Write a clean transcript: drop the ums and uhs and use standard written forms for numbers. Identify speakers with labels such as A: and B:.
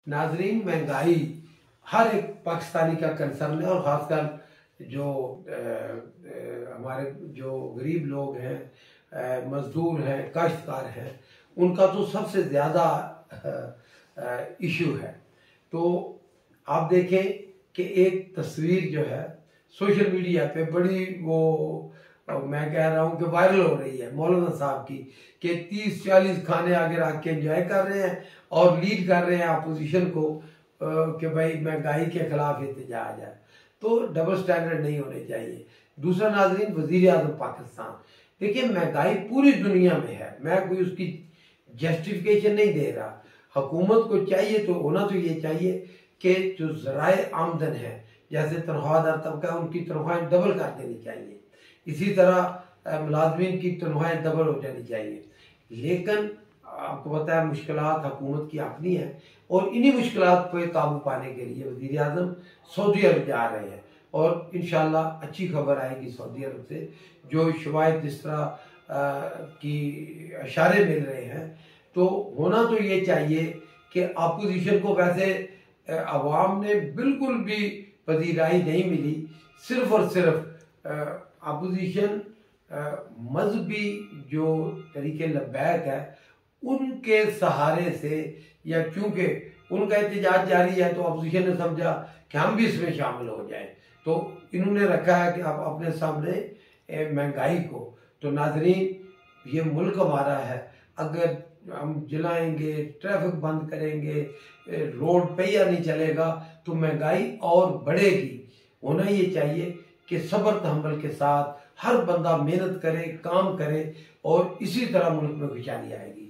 A: नाजरीन, महंगाई हर एक पाकिस्तानी का कंसर्न है और ख़ासकर जो हमारे जो गरीब लोग हैं, मजदूर हैं, काश्तकार हैं, उनका तो सबसे ज़्यादा इशू है। तो आप देखें कि एक तस्वीर जो है सोशल मीडिया पे बड़ी मैं कह रहा हूँ कि वायरल हो रही है मौलाना साहब की, कि 30-40 खाने आगे रख के एंजॉय कर रहे हैं और लीड कर रहे हैं अपोजिशन को कि भाई महंगाई के खिलाफ एहतजाज है। तो डबल स्टैंडर्ड नहीं होने चाहिए। दूसरा नाजरीन, वजीर आजम पाकिस्तान, देखिए महंगाई पूरी दुनिया में है, मैं कोई उसकी जस्टिफिकेशन नहीं दे रहा। हुकूमत को चाहिए तो होना तो ये चाहिए कि जो ज़राए आमदन है, जैसे तनख्वाहदार तबका, उनकी तनख्वाहें डबल कर देनी चाहिए। इसी तरह मुलाजमीन की तनख्वाहें डबल हो जानी चाहिए। लेकिन आपको पता है मुश्किलात हुकूमत की अपनी है और इन्हीं मुश्किलात पर काबू पाने के लिए वज़ीर आज़म सऊदी अरब जा रहे हैं और इंशाअल्लाह अच्छी खबर आएगी सऊदी अरब से। जो शवायद जिस तरह की इशारे मिल रहे हैं, तो होना तो ये चाहिए कि अपोजिशन को, वैसे अवाम ने बिल्कुल भी पजीराई नहीं मिली, सिर्फ और सिर्फ अपोजिशन मजहबी जो तरीके लब्बैक है उनके सहारे से, या क्योंकि उनका एहतजाज जारी है तो अपोजिशन ने समझा कि हम भी इसमें शामिल हो जाएं, तो इन्होंने रखा है कि आप अपने सामने महंगाई को। तो नाजरीन, ये मुल्क हमारा है, अगर हम जलाएंगे, ट्रैफिक बंद करेंगे, रोड पे या नहीं चलेगा तो महंगाई और बढ़ेगी। होना ये चाहिए कि सब्र तहम्मुल के साथ हर बंदा मेहनत करे, काम करे और इसी तरह मुल्क में खुशहाली आएगी।